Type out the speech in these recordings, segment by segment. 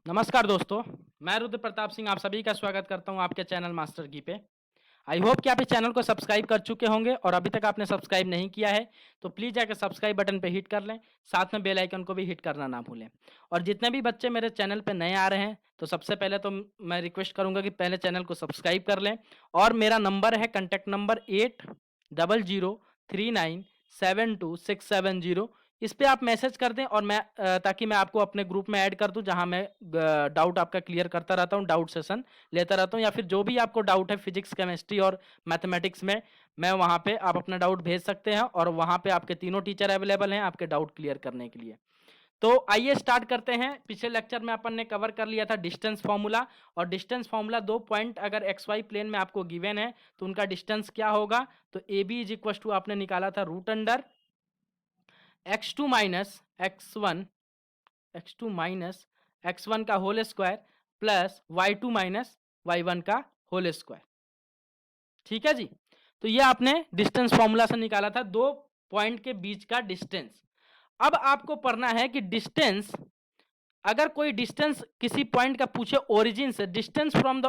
नमस्कार दोस्तों, मैं रुद्र प्रताप सिंह आप सभी का स्वागत करता हूं आपके चैनल मास्टर की पे। आई होप कि आप इस चैनल को सब्सक्राइब कर चुके होंगे और अभी तक आपने सब्सक्राइब नहीं किया है तो प्लीज़ जाकर सब्सक्राइब बटन पे हिट कर लें, साथ में बेल आइकन को भी हिट करना ना भूलें। और जितने भी बच्चे मेरे चैनल पे नए आ रहे हैं तो सबसे पहले तो मैं रिक्वेस्ट करूँगा कि पहले चैनल को सब्सक्राइब कर लें और मेरा नंबर है कॉन्टैक्ट नंबर 8003972720। इस पे आप मैसेज कर दें और मैं ताकि मैं आपको अपने ग्रुप में ऐड कर दूं जहां मैं डाउट आपका क्लियर करता रहता हूं, डाउट सेशन लेता रहता हूं, या फिर जो भी आपको डाउट है फिजिक्स, केमिस्ट्री और मैथमेटिक्स में, मैं वहां पे आप अपना डाउट भेज सकते हैं और वहां पे आपके तीनों टीचर अवेलेबल हैं आपके डाउट क्लियर करने के लिए। तो आइए स्टार्ट करते हैं। पिछले लेक्चर में अपन ने कवर कर लिया था डिस्टेंस फार्मूला, और डिस्टेंस फार्मूला 2 पॉइंट अगर एक्स वाई प्लेन में आपको गिवन है तो उनका डिस्टेंस क्या होगा। तो A B is equal to आपने निकाला था root under x2 minus x1 का whole square plus y2 minus y1 का होल स्क्वायर। ठीक है जी। तो ये आपने डिस्टेंस फॉर्मूला से निकाला था दो पॉइंट के बीच का डिस्टेंस। अब आपको पढ़ना है कि डिस्टेंस, अगर कोई डिस्टेंस किसी पॉइंट का पूछे ओरिजिन से, distance from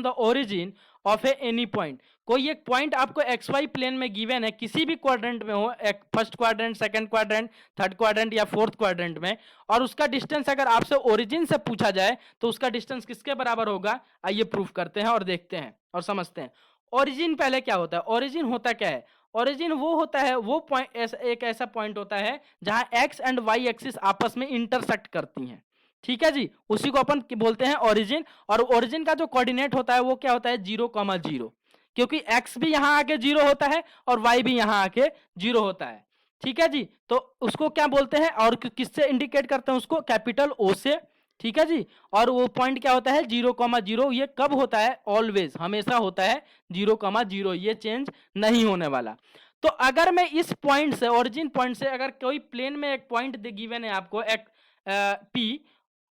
the origin of any point, कोई एक पॉइंट आपको एक्स वाई प्लेन में गिवन है किसी भी क्वाड्रेंट में हो, एक first quadrant, second quadrant, third quadrant या फोर्थ क्वाड्रेंट में, और उसका डिस्टेंस अगर आपसे ओरिजिन से पूछा जाए तो उसका डिस्टेंस किसके बराबर होगा। आइए प्रूफ करते हैं और देखते हैं और समझते हैं। ओरिजिन पहले क्या होता है, ओरिजिन होता क्या है। ओरिजिन वो होता है, वो पॉइंट एक ऐसा पॉइंट होता है जहां एक्स एंड वाई एक्सिस आपस में इंटरसेक्ट करती हैं। ठीक है जी, उसी को अपन बोलते हैं ओरिजिन। और ओरिजिन का जो कोऑर्डिनेट होता है वो क्या होता है, 0,0, क्योंकि एक्स भी यहां आके 0 होता है और वाई भी यहां आके 0 होता है। ठीक है जी, तो उसको क्या बोलते हैं और किससे इंडिकेट करते हैं उसको, कैपिटल ओ से। ठीक है जी, और वो पॉइंट क्या होता है 0,0। ये कब होता है, ऑलवेज, हमेशा होता है 0,0, ये चेंज नहीं होने वाला। तो अगर मैं इस पॉइंट से, ओरिजिन पॉइंट से, अगर कोई प्लेन में एक पॉइंट गिवन है आपको, एक पी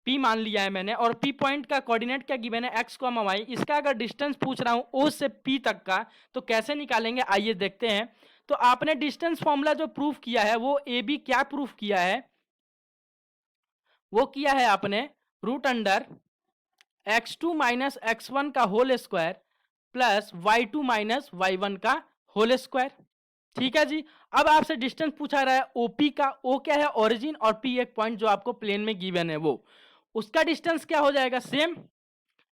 पी मान लिया है मैंने, और पी पॉइंट का कोऑर्डिनेट क्या गिवन है, एक्स कॉमा वाई, इसका अगर डिस्टेंस पूछ रहा हूं ओ से पी तक का, तो कैसे निकालेंगे आइए देखते हैं। तो आपने डिस्टेंस फॉर्मूला जो प्रूफ किया है वो ए बी क्या प्रूफ किया है, वो किया है आपने root under x2 minus x1 का whole square plus y2 minus y1 का होल स्क्वायर। ठीक है जी। अब आपसे डिस्टेंस पूछा रहा है ओपी का, ओ क्या है ओरिजिन, और पी एक पॉइंट जो आपको प्लेन में गिवन है वो, उसका डिस्टेंस क्या हो जाएगा, सेम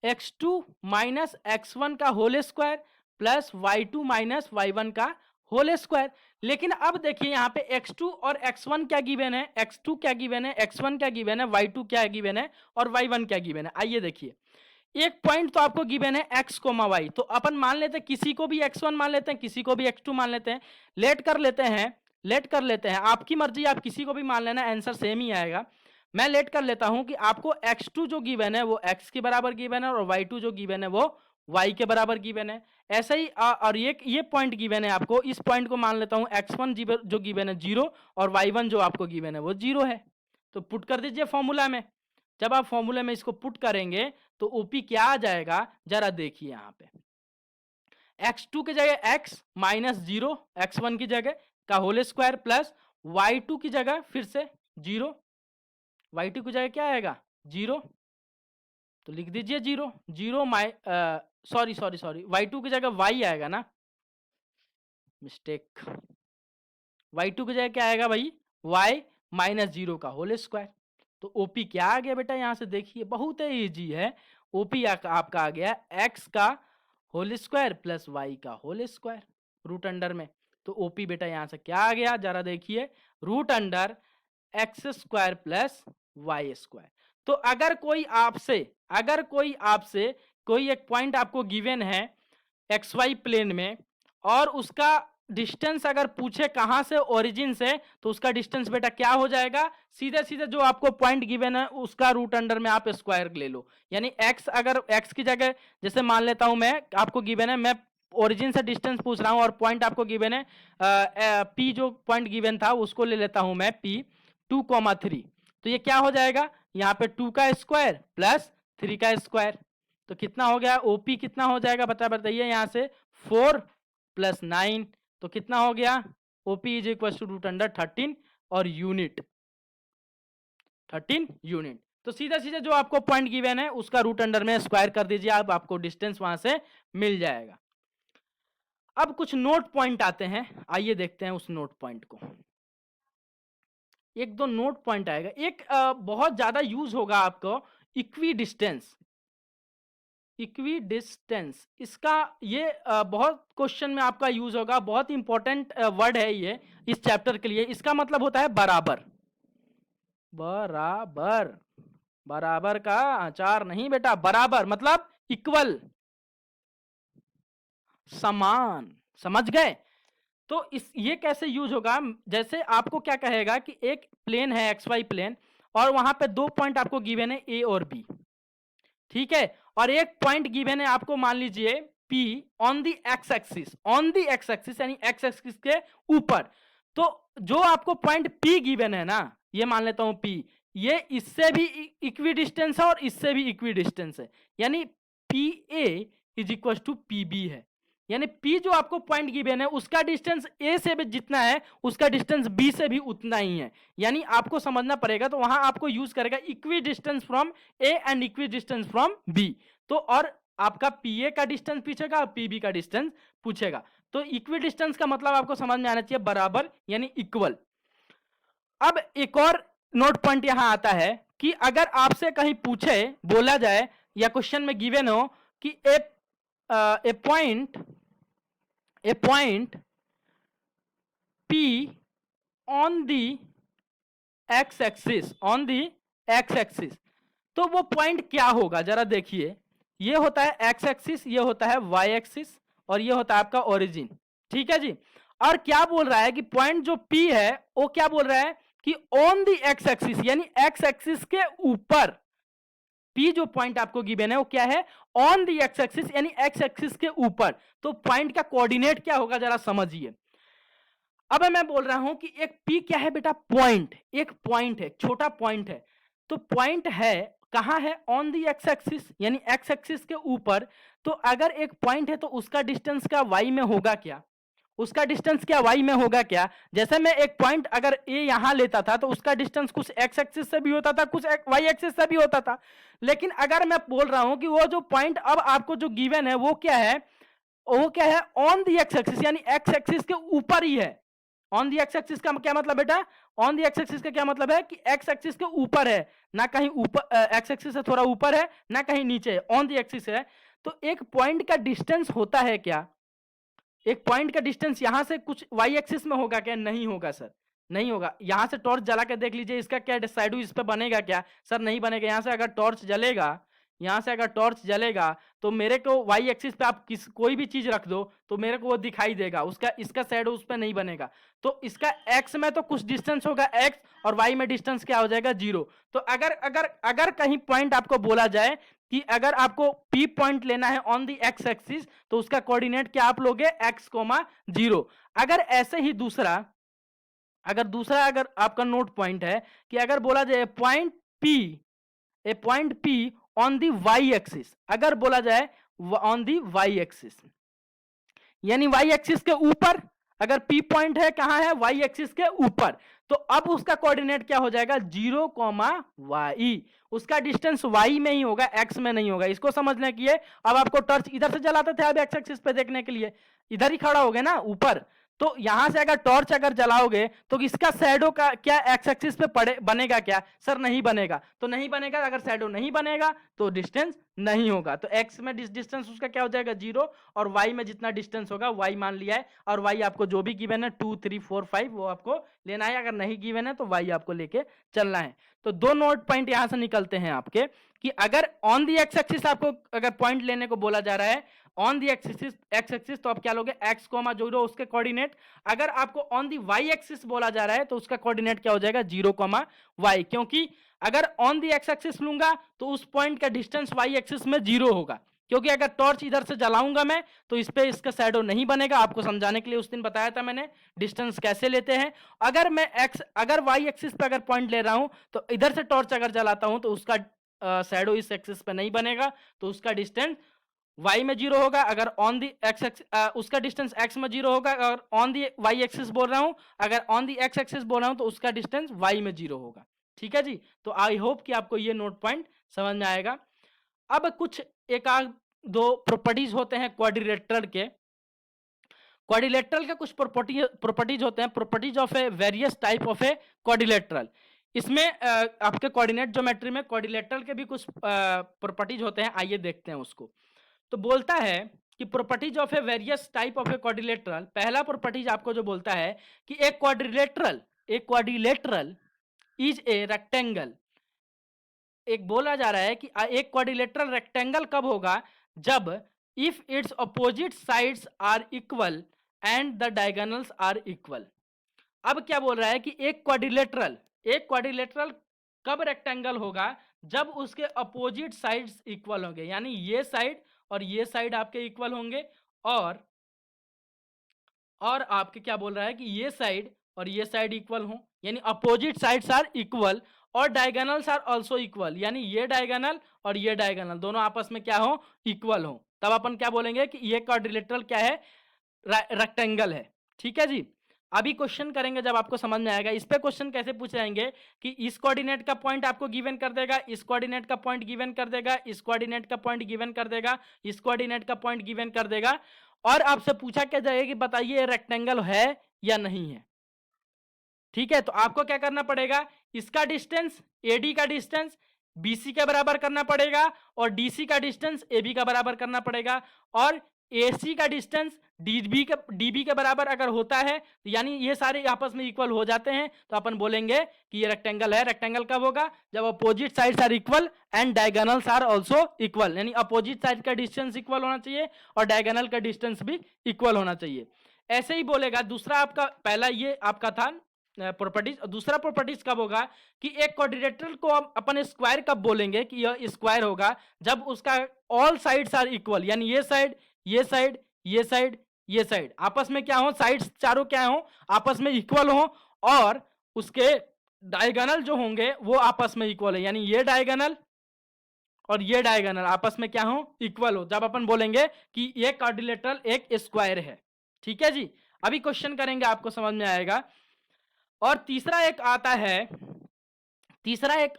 x2 माइनस x1 का whole square plus y2 minus y1 का होल स्क्वायर। लेकिन अब देखिए यहाँ पे x2 और x1 क्या गिवन है, x2 क्या गिवन है, x1 क्या गिवन है, y2 क्या गिवन है और y1 क्या गिवन है। आइए देखिए, एक पॉइंट तो आपको गिवन है x कोमा वाई, तो अपन मान लेते हैं किसी को भी x1 मान लेते हैं, किसी को भी x2 मान लेते हैं, लेट कर लेते हैं, आपकी मर्जी, आप किसी को भी मान लेना, आंसर सेम ही आएगा। मैं लेट कर लेता हूं कि आपको x2 जो गिवन है वो x के बराबर गिवन है और y2 जो गिवन है वो y के बराबर गिवन है। ऐसे ही और ये पॉइंट गिवन है आपको, इस पॉइंट को मान लेता हूं x1 जो गिवन है 0 और y1 जो आपको गिवन है वो 0 है। तो पुट कर दीजिए फॉर्मूला में। जब आप फॉर्मूले में इसको पुट करेंगे तो ओपी क्या आ जाएगा, जरा देखिए यहां पे, x2 की जगह x माइनस 0, x1 की जगह का होल स्क्वायर प्लस y2 की जगह फिर से 0, y2 की जगह क्या आएगा 0, तो लिख दीजिए 0 0 सॉरी y2 की जगह y आएगा ना, मिस्टेक, y2 की जगह क्या आएगा भाई, y माइनस 0 का होल स्क्वायर। तो ओपी क्या आ गया बेटा, यहां से देखिए बहुत ही इजी है। ओपी आपका आ गया x का होल स्क्वायर प्लस वाई का होल स्क्वायर रूट अंडर में। तो ओपी बेटा यहां से क्या आ गया, जरा देखिए, root under x square plus y square. तो अगर कोई आपसे कोई एक पॉइंट आपको गिवन है एक्स वाई प्लेन में, और उसका डिस्टेंस अगर पूछे कहां से, ओरिजिन से, तो उसका डिस्टेंस बेटा क्या हो जाएगा, सीधे सीधे जो आपको पॉइंट गिवन है उसका रूट अंडर में आप स्क्वायर ले लो। यानी x, अगर x की जगह जैसे मान लेता हूं मैं, आपको गिवन है, मैं ओरिजिन से डिस्टेंस पूछ रहा हूं और पॉइंट आपको गिवन है p, जो पॉइंट गिवन था उसको ले लेता हूं मैं p 2,3। तो ये क्या हो जाएगा, यहाँ पे 2 का स्क्वायर प्लस 3 का स्क्वायर, तो कितना हो गया ओपी, कितना हो जाएगा बताइए, यहाँ से 4 प्लस 9, तो कितना हो गया, OP is equal to root under 13 और यूनिट 13 यूनिट। तो सीधा सीधा जो आपको पॉइंट गिवन है उसका रूट अंडर में स्क्वायर कर दीजिए आप, आपको डिस्टेंस वहां से मिल जाएगा। अब कुछ नोट पॉइंट आते हैं, आइए देखते हैं उस नोट पॉइंट को। एक दो नोट पॉइंट आएगा। एक बहुत ज्यादा यूज होगा आपको, इक्वी डिस्टेंस। इक्वी डिस्टेंस, इसका ये बहुत क्वेश्चन में आपका यूज होगा, बहुत इंपॉर्टेंट वर्ड है ये इस चैप्टर के लिए। इसका मतलब होता है बराबर। बराबर, बराबर का अचार नहीं बेटा, बराबर मतलब इक्वल, समान, समझ गए। तो ये कैसे यूज होगा, जैसे आपको क्या कहेगा कि एक प्लेन है एक्स वाई प्लेन, और वहां पे दो पॉइंट आपको गिवन है ए और बी, ठीक है, और एक पॉइंट गिवन है आपको मान लीजिए P on the x axis, on the x axis यानी एक्स एक्सिस के ऊपर। तो जो आपको पॉइंट पी गिवन है ना, ये मान लेता हूं पी, ये इससे भी इक्वी डिस्टेंस है और इससे भी इक्वी डिस्टेंस है, यानी P A is equal to P B है। यानी P जो आपको पॉइंट गिवन है उसका डिस्टेंस A से भी जितना है उसका डिस्टेंस B से भी उतना ही है। यानी आपको समझना पड़ेगा, तो वहां आपको यूज करेगा equi distance from A and equi distance from B। तो और आपका PA का डिस्टेंस पूछेगा और PB का डिस्टेंस पूछेगा। तो इक्वी डिस्टेंस का मतलब आपको समझ में आना चाहिए बराबर यानी इक्वल। अब एक और नोट पॉइंट यहां आता है कि अगर आपसे कहीं पूछे, बोला जाए या क्वेश्चन में गिवन हो कि a point P on the x axis, on the x axis, तो वो पॉइंट क्या होगा जरा देखिए। ये होता है x एक्सिस, ये होता है y एक्सिस, और ये होता है आपका ओरिजिन, ठीक है जी। और क्या बोल रहा है कि पॉइंट जो P है वो क्या बोल रहा है कि ऑन दी x एक्सिस, यानी x एक्सिस के ऊपर। P जो पॉइंट आपको गिवन है वो क्या है, ऑन दी एक्स एक्सिस यानी एक्स एक्सिस के ऊपर। तो पॉइंट का कोऑर्डिनेट क्या होगा जरा समझिए। अब मैं बोल रहा हूं कि एक P क्या है बेटा, पॉइंट, एक पॉइंट है, छोटा पॉइंट है। तो पॉइंट है कहां है, ऑन दी एक्स एक्सिस यानी एक्स एक्सिस के ऊपर। तो अगर एक पॉइंट है तो उसका डिस्टेंस का y में होगा क्या, उसका डिस्टेंस क्या y में होगा क्या। जैसे मैं एक पॉइंट अगर a यहां लेता था तो उसका डिस्टेंस कुछ x एक्सिस से भी होता था, कुछ y एक्सिस से भी होता था। लेकिन अगर मैं बोल रहा हूं कि वो जो पॉइंट अब आपको जो गिवन है वो क्या है, वो क्या है, ऑन दी एक्स एक्सिस यानी एक्स एक्सिस के ऊपर ही है। ऑन दी एक्स एक्सिस का क्या मतलब बेटा, ऑन दी एक्स एक्सिस का क्या मतलब है कि एक्स एक्सिस के ऊपर है, ना कहीं ऊपर, एक्स एक्सिस से थोड़ा ऊपर है, ना कहीं नीचे, ऑन दी एक्सिस है। तो एक पॉइंट का डिस्टेंस होता है क्या, एक पॉइंट का डिस्टेंस यहां से कुछ वाई एक्सिस में होगा क्या, नहीं होगा सर, नहीं होगा। यहां से टॉर्च जला के देख लीजिए, इसका क्या शैडो इस पे बनेगा क्या, सर नहीं बनेगा। यहां से अगर टॉर्च जलेगा, यहां से अगर टॉर्च जलेगा तो मेरे को वाई एक्सिस पे आप कोई भी चीज रख दो तो मेरे को वो दिखाई देगा, उसका इसका शैडो उस पे नहीं बनेगा। तो इसका एक्स में तो कुछ डिस्टेंस होगा एक्स, और वाई में डिस्टेंस क्या हो जाएगा, जीरो। तो अगर अगर अगर कहीं पॉइंट आपको बोला जाए कि अगर आपको P पॉइंट लेना है ऑन दी एक्स एक्सिस, तो उसका कोऑर्डिनेट क्या आप लोगे, x, 0। अगर ऐसे ही दूसरा अगर आपका नोट पॉइंट है कि अगर बोला जाए point P on the y axis, अगर बोला जाए ऑन दी y एक्सिस यानी y एक्सिस के ऊपर, अगर P पॉइंट है कहां है, y एक्सिस के ऊपर, तो अब उसका कोऑर्डिनेट क्या हो जाएगा, 0, y। उसका डिस्टेंस y में ही होगा, x में नहीं होगा। इसको समझने के लिए अब आपको टॉर्च इधर से जलाते थे, अब x एक्सिस पे देखने के लिए इधर ही खड़ा हो गए ना ऊपर। तो यहां से अगर टॉर्च अगर जलाओगे तो इसका शैडो का क्या एक्स एक्सिस पे पड़े बनेगा क्या, सर नहीं बनेगा। तो नहीं बनेगा, अगर शैडो नहीं बनेगा तो डिस्टेंस नहीं होगा। तो एक्स में डिस्टेंस उसका क्या हो जाएगा, 0, और वाई में जितना डिस्टेंस होगा वाई मान लिया है, और वाई आपको जो भी गिवन है 2, 3, 4, 5 वो आपको लेना है। अगर नहीं गिवन है तो वाई आपको लेके चलना है। तो दो नोट पॉइंट यहां से निकलते हैं आपके कि अगर ऑन दी एक्स एक्सिस आपको अगर पॉइंट लेने को बोला जा रहा है ऑन दी एक्स एक्सिस, तो आप क्या लोगे, x, 0 उसके कोऑर्डिनेट। अगर आपको ऑन दी y एक्सिस बोला जा रहा है तो उसका कोऑर्डिनेट क्या हो जाएगा, 0, y, क्योंकि अगर ऑन दी x एक्सिस लूंगा तो उस पॉइंट का डिस्टेंस y एक्सिस में 0 होगा, क्योंकि अगर टॉर्च इधर से जलाऊंगा मैं तो इस पे इसका शैडो नहीं बनेगा। आपको समझाने के लिए उस दिन बताया था मैंने डिस्टेंस कैसे लेते हैं। अगर मैं अगर y एक्सिस पे अगर पॉइंट ले रहा हूं तो इधर से टॉर्च अगर जलाता हूं तो उसका शैडो इस एक्सिस पे नहीं बनेगा, तो उसका डिस्टेंस y में 0 होगा। अगर ऑन दी x उसका डिस्टेंस x में 0 होगा। अगर ऑन दी y एक्सिस बोल रहा हूं, अगर ऑन दी x एक्सिस बोल रहा हूं तो उसका डिस्टेंस y में 0 होगा। ठीक है जी। तो आई होप कि आपको ये नोट पॉइंट समझ में आएगा। अब कुछ एक आध दो प्रॉपर्टीज होते हैं क्वाड्रिलेटरल के। क्वाड्रिलेटरल के कुछ प्रॉपर्टीज होते हैं, properties of A various type of a quadrilateral. इसमें आपके कोऑर्डिनेट ज्योमेट्री में क्वाड्रिलेटरल के भी कुछ प्रॉपर्टीज होते हैं, आइए देखते हैं उसको। तो बोलता है कि properties of A various type of a quadrilateral, पहला प्रॉपर्टीज आपको जो बोलता है कि एक क्वाड्रिलेटरल इज ए रेक्टेंगल। एक बोला जा रहा है कि एक क्वाड्रिलेटरल रेक्टेंगल कब होगा, जब if its opposite sides are equal and the diagonals are equal. अब क्या बोल रहा है कि एक क्वाड्रिलेटरल कब रेक्टेंगल होगा, जब उसके अपोजिट साइड्स इक्वल होंगे, यानी ये साइड और ये साइड आपके इक्वल होंगे, और आपके क्या बोल रहा है कि ये साइड और ये साइड इक्वल हो, यानी अपोजिट साइड्स आर इक्वल, और डायगोनल्स आर आल्सो इक्वल, यानी ये डायगोनल और ये डायगोनल दोनों आपस में क्या हो, इक्वल हो। तब अपन क्या बोलेंगे कि ये क्वाड्रिलेटरल क्या है, रेक्टेंगल है। ठीक है जी। अभी क्वेश्चन करेंगे जब आपको समझ में आएगा। इस पे क्वेश्चन कैसे पूछ जाएंगे कि इस कोऑर्डिनेट का पॉइंट आपको गिवन कर देगा, इस कोऑर्डिनेट का पॉइंट गिवन कर देगा, इस कोऑर्डिनेट का पॉइंट गिवन कर देगा, इस कोऑर्डिनेट का पॉइंट गिवन कर देगा, और आपसे पूछा क्या जाएगा कि बताइए ये रेक्टेंगल है या नहीं है। ठीक है, तो आपको क्या करना पड़ेगा, इसका डिस्टेंस एडी का डिस्टेंस बीसी के बराबर करना पड़ेगा, और डीसी का डिस्टेंस एबी का बराबर करना पड़ेगा, और एसी का डिस्टेंस डीबी के बराबर अगर होता है, यानी ये सारे आपस में इक्वल हो जाते हैं, तो अपन बोलेंगे कि ये रेक्टेंगल है। रेक्टेंगल कब होगा, जब opposite sides are equal and diagonals are also equal, यानी अपोजिट साइड का डिस्टेंस इक्वल होना चाहिए और डायगोनल का डिस्टेंस भी इक्वल होना चाहिए। ऐसे ही बोलेगा। दूसरा आपका, पहला ये आपका था प्रॉपर्टीज, दूसरा प्रॉपर्टीज कब होगा कि एक क्वाड्रिलेटरल को अपन स्क्वायर कब बोलेंगे कि यह स्क्वायर होगा, जब उसका ऑल साइड्स आर इक्वल, यानी ये साइड ये साइड ये साइड ये साइड आपस में क्या हो, साइड्स चारों क्या हो, आपस में इक्वल हो, और उसके डायगोनल जो होंगे वो आपस में इक्वल है, यानी ये डायगोनल और ये डायगोनल आपस में क्या हो, इक्वल हो, जब अपन बोलेंगे कि ये क्वाड्रिलेटरल एक स्क्वायर है। ठीक है जी। अभी क्वेश्चन करेंगे, आपको समझ में आएगा। और तीसरा एक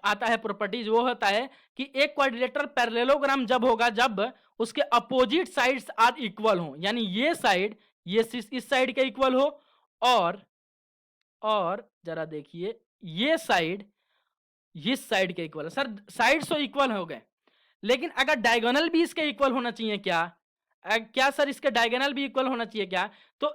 आता है प्रॉपर्टीज, वो होता है कि एक क्वाड्रिलेटरल पैरेललोग्राम जब होगा, जब उसके अपोजिट साइड्स आर इक्वल हो, यानी ये साइड ये इस साइड के इक्वल हो, और जरा देखिए ये साइड इस साइड के इक्वल है। सर साइड्स तो इक्वल हो गए, लेकिन अगर डायगोनल भी इसके इक्वल होना चाहिए क्या सर इसके डायगोनल भी इक्वल होना चाहिए क्या? तो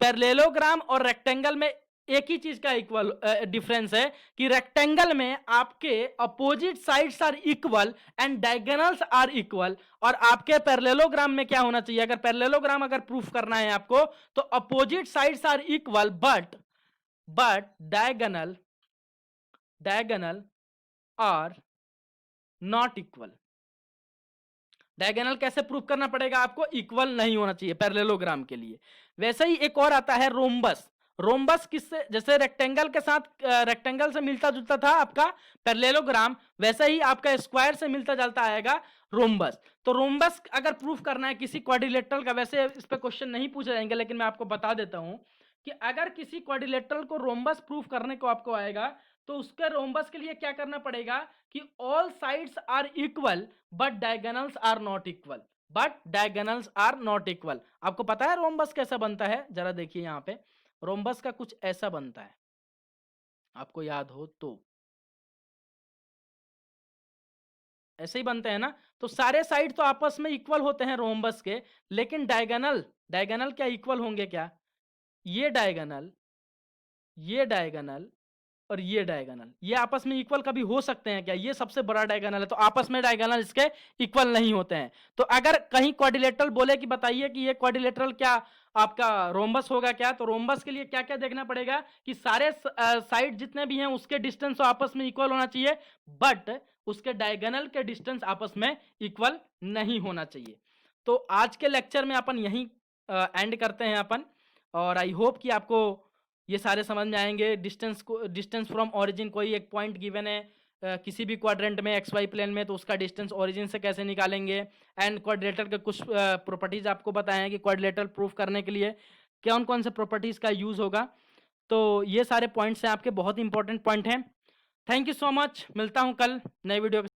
पैरेललोग्राम और रेक्टेंगल में एक ही चीज का इक्वल डिफरेंस है कि रेक्टेंगल में आपके opposite sides are equal and diagonals are equal, और आपके पैरेललोग्राम में क्या होना चाहिए, अगर पैरेललोग्राम अगर प्रूफ करना है आपको, तो opposite sides are equal but diagonal are not equal. Diagonal कैसे प्रूफ करना पड़ेगा आपको, इक्वल नहीं होना चाहिए पैरेललोग्राम के लिए। वैसे ही एक और आता है रोम्बस। रोम्बस किससे, जैसे रेक्टेंगल के साथ रेक्टेंगल से मिलता जुलता था आपका पैरेललोग्राम, वैसे ही आपका स्क्वायर से मिलता जुलता आएगा रोम्बस। तो रोम्बस अगर प्रूफ करना है किसी क्वाड्रिलेटरल का, वैसे इस पे क्वेश्चन नहीं पूछे जाएंगे, लेकिन मैं आपको बता देता हूं कि अगर किसी क्वाड्रिलेटरल को रोम्बस प्रूफ करने को आपको आएगा, तो उसके रोम्बस के लिए क्या करना पड़ेगा कि all sides are equal but diagonals are not equal, आपको पता है रोम्बस कैसा बनता है? जरा देखिए यहाँ पे, रोम्बस का कुछ ऐसा बनता है, आपको याद हो तो ऐसे ही बनते हैं ना। तो सारे साइड तो आपस में इक्वल होते हैं रोम्बस के, लेकिन डायगोनल क्या इक्वल होंगे क्या? ये डायगोनल और ये डायगोनल ये आपस में इक्वल कभी हो सकते हैं क्या? ये सबसे बड़ा डायगोनल है, तो आपस में डायगोनल इसके इक्वल नहीं होते हैं। तो अगर कहीं क्वाड्रिलेटरल बोले कि बताइए कि ये क्वाड्रिलेटरल क्या आपका रोम्बस होगा क्या, तो रोम्बस के लिए क्या क्या देखना पड़ेगा कि सारे साइड जितने भी हैं उसके डिस्टेंस तो आपस में इक्वल होना चाहिए, बट उसके डायगोनल के डिस्टेंस आपस में इक्वल नहीं होना चाहिए। तो आज के लेक्चर में अपन यहीं एंड करते हैं अपन, और आई होप कि आपको ये सारे समझ में आएंगे। डिस्टेंस फ्रॉम ओरिजिन, कोई एक पॉइंट गिवन है किसी भी क्वाड्रेंट में एक्स वाई प्लेन में, तो उसका डिस्टेंस ओरिजिन से कैसे निकालेंगे, एंड क्वाड्रिलेटरल के कुछ प्रॉपर्टीज आपको बताए हैं कि क्वाड्रिलेटरल प्रूफ करने के लिए कौन कौन से प्रॉपर्टीज का यूज होगा। तो ये सारे पॉइंट्स हैं आपके, बहुत इंपॉर्टेंट पॉइंट हैं। थैंक यू सो मच, मिलता हूँ कल नए वीडियो के